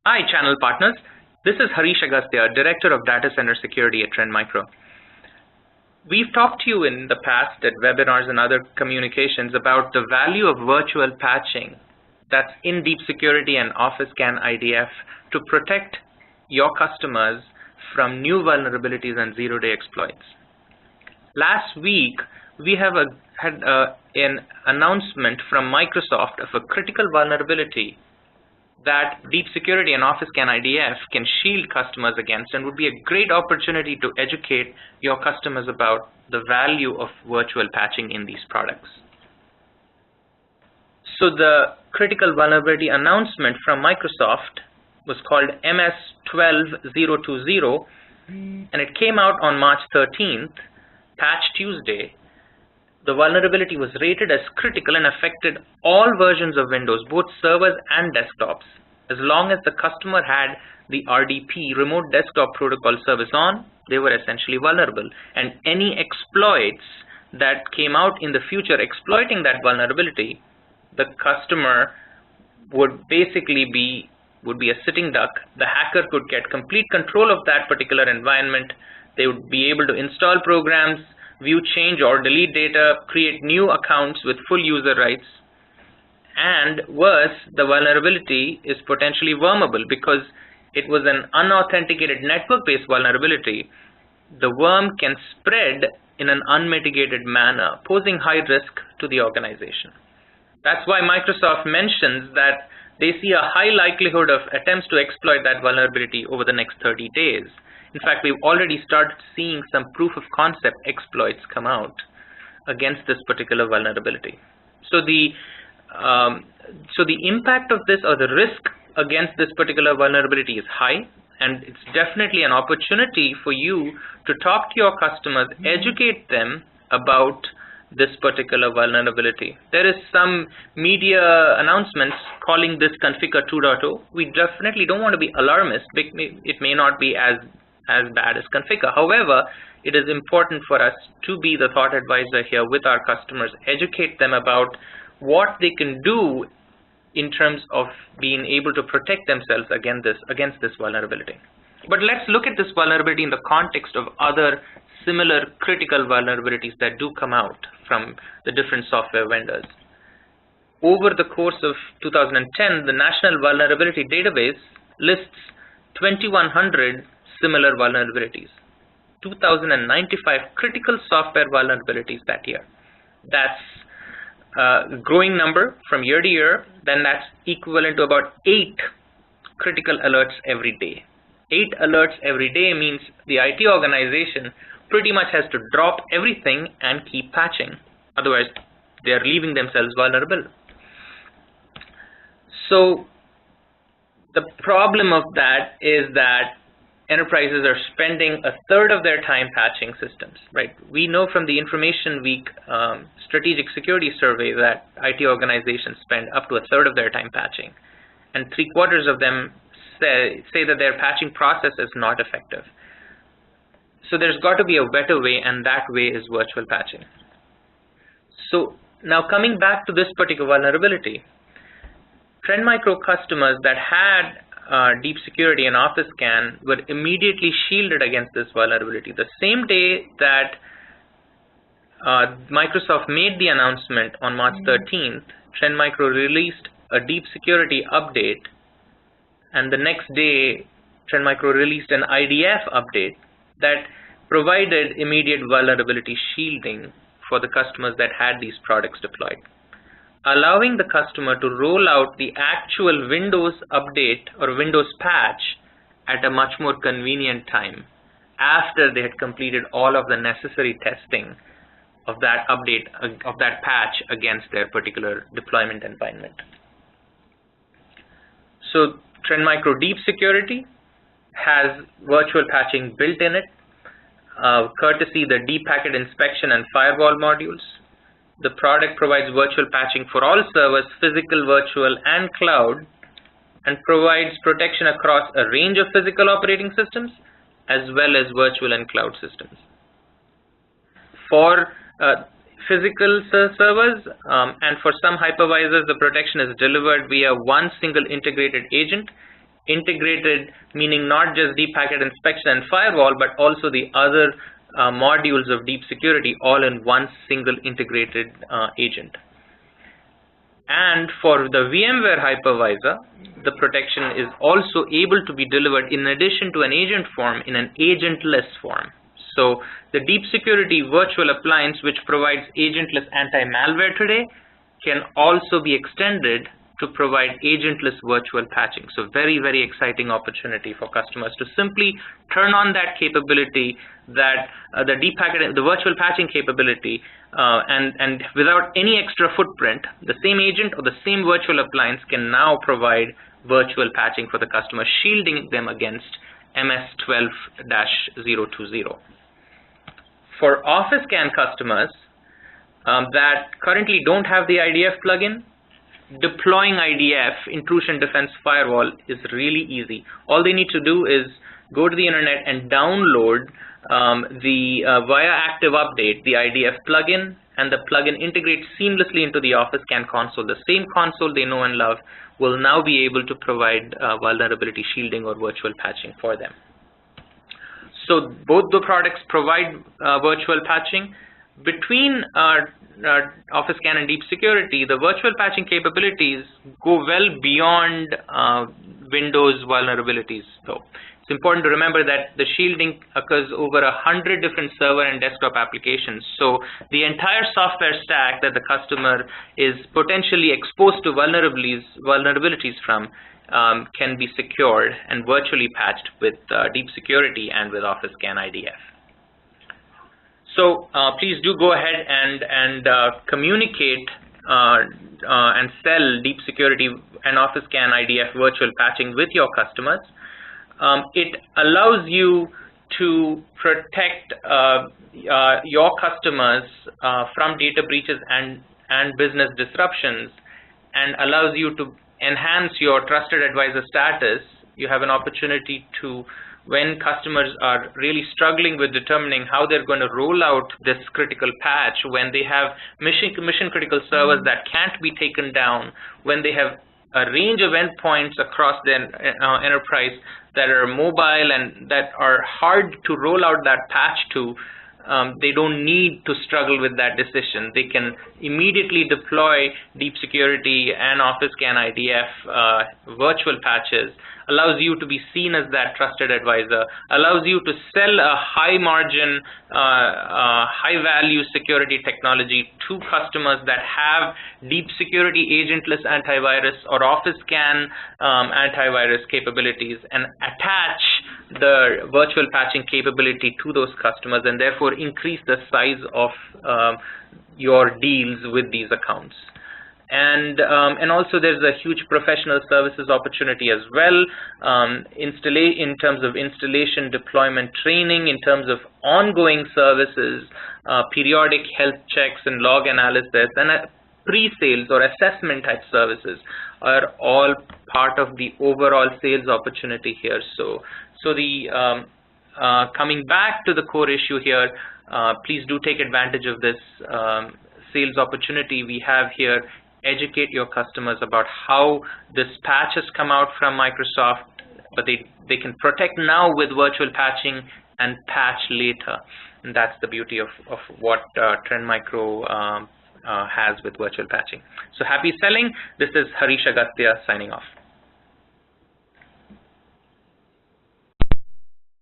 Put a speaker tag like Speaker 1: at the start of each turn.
Speaker 1: Hi, channel partners. This is Harish Agastya, Director of Data Center Security at Trend Micro. We've talked to you in the past at webinars and other communications about the value of virtual patching that's in deep security and Office Scan IDF to protect your customers from new vulnerabilities and zero-day exploits. Last week, we have had an announcement from Microsoft of a critical vulnerability that deep security and Office Scan IDF can shield customers against, and would be a great opportunity to educate your customers about the value of virtual patching in these products. So the critical vulnerability announcement from Microsoft was called MS-12020, and it came out on March 13th, Patch Tuesday. The vulnerability was rated as critical and affected all versions of Windows, both servers and desktops. As long as the customer had the RDP, Remote Desktop Protocol service on, they were essentially vulnerable. And any exploits that came out in the future exploiting that vulnerability, the customer would basically be a sitting duck. The hacker could get complete control of that particular environment. They would be able to install programs, view, change, or delete data, create new accounts with full user rights. And worse, the vulnerability is potentially wormable because it was an unauthenticated network-based vulnerability. The worm can spread in an unmitigated manner, posing high risk to the organization. That's why Microsoft mentions that they see a high likelihood of attempts to exploit that vulnerability over the next 30 days. In fact, we've already started seeing some proof of concept exploits come out against this particular vulnerability. So the impact of this, or the risk against this particular vulnerability, is high, and it's definitely an opportunity for you to talk to your customers, educate them about this particular vulnerability. There is some media announcements calling this Configure 2.0. We definitely don't want to be alarmist. It may not be as bad as Configure. However, it is important for us to be the thought advisor here with our customers, educate them about what they can do in terms of being able to protect themselves against this vulnerability. But let's look at this vulnerability in the context of other similar critical vulnerabilities that do come out from the different software vendors. Over the course of 2010, the National Vulnerability Database lists 2,100 similar vulnerabilities, 2,095 critical software vulnerabilities that year. That's a growing number from year to year. Then that's equivalent to about 8 critical alerts every day. 8 alerts every day means the IT organization pretty much has to drop everything and keep patching. Otherwise, they are leaving themselves vulnerable. So the problem of that is that enterprises are spending a third of their time patching systems, right? We know from the Information Week Strategic Security Survey that IT organizations spend up to a third of their time patching, and 3/4 of them say that their patching process is not effective. So there's got to be a better way, and that way is virtual patching. So now coming back to this particular vulnerability, Trend Micro customers that had deep security and Office Scan were immediately shielded against this vulnerability. The same day that Microsoft made the announcement on March 13th, Trend Micro released a deep security update, and the next day Trend Micro released an IDF update that provided immediate vulnerability shielding for the customers that had these products deployed, allowing the customer to roll out the actual Windows update or Windows patch at a much more convenient time after they had completed all of the necessary testing of that update, of that patch against their particular deployment environment. So Trend Micro Deep Security has virtual patching built in it, courtesy the deep packet inspection and firewall modules. The product provides virtual patching for all servers, physical, virtual, and cloud, and provides protection across a range of physical operating systems as well as virtual and cloud systems. For physical servers and for some hypervisors, the protection is delivered via one single integrated agent integrated, meaning not just deep packet inspection and firewall, but also the other modules of deep security all in one single integrated agent. And for the VMware hypervisor, the protection is also able to be delivered in addition to an agent form in an agentless form. So the deep security virtual appliance, which provides agentless anti-malware today, can also be extended to provide agentless virtual patching. So very, very exciting opportunity for customers to simply turn on that capability, that the virtual patching capability, and without any extra footprint, the same agent or the same virtual appliance can now provide virtual patching for the customer, shielding them against MS-12-020. For Office Scan customers that currently don't have the IDF plugin, deploying IDF, Intrusion Defense Firewall, is really easy. All they need to do is go to the internet and download via Active Update, the IDF plugin, and the plugin integrates seamlessly into the Office Scan console. The same console they know and love will now be able to provide vulnerability shielding or virtual patching for them. So both the products provide virtual patching. Between Office Scan and Deep Security, the virtual patching capabilities go well beyond Windows vulnerabilities, though. It's important to remember that the shielding occurs over 100 different server and desktop applications. So the entire software stack that the customer is potentially exposed to vulnerabilities from can be secured and virtually patched with Deep Security and with Office Scan IDF. So please do go ahead and communicate and sell Deep Security and Office Scan IDF virtual patching with your customers. It allows you to protect your customers from data breaches and business disruptions, and allows you to enhance your trusted advisor status. You have an opportunity to, when customers are really struggling with determining how they're going to roll out this critical patch, when they have mission critical servers that can't be taken down, when they have a range of endpoints across their enterprise that are mobile and that are hard to roll out that patch to, they don't need to struggle with that decision. They can immediately deploy Deep Security and Office Scan IDF virtual patches, allows you to be seen as that trusted advisor, allows you to sell a high margin, high value security technology to customers that have Deep Security agentless antivirus or Office Scan antivirus capabilities, and attach the virtual patching capability to those customers, and therefore increase the size of your deals with these accounts. And also there's a huge professional services opportunity as well, in terms of installation, deployment, training, in terms of ongoing services, periodic health checks and log analysis, and pre-sales or assessment type services are all part of the overall sales opportunity here. So the coming back to the core issue here, please do take advantage of this sales opportunity we have here. Educate your customers about how this patch has come out from Microsoft, but they can protect now with virtual patching and patch later. And that's the beauty of what Trend Micro has with virtual patching. So happy selling. This is Harish Agastya signing off.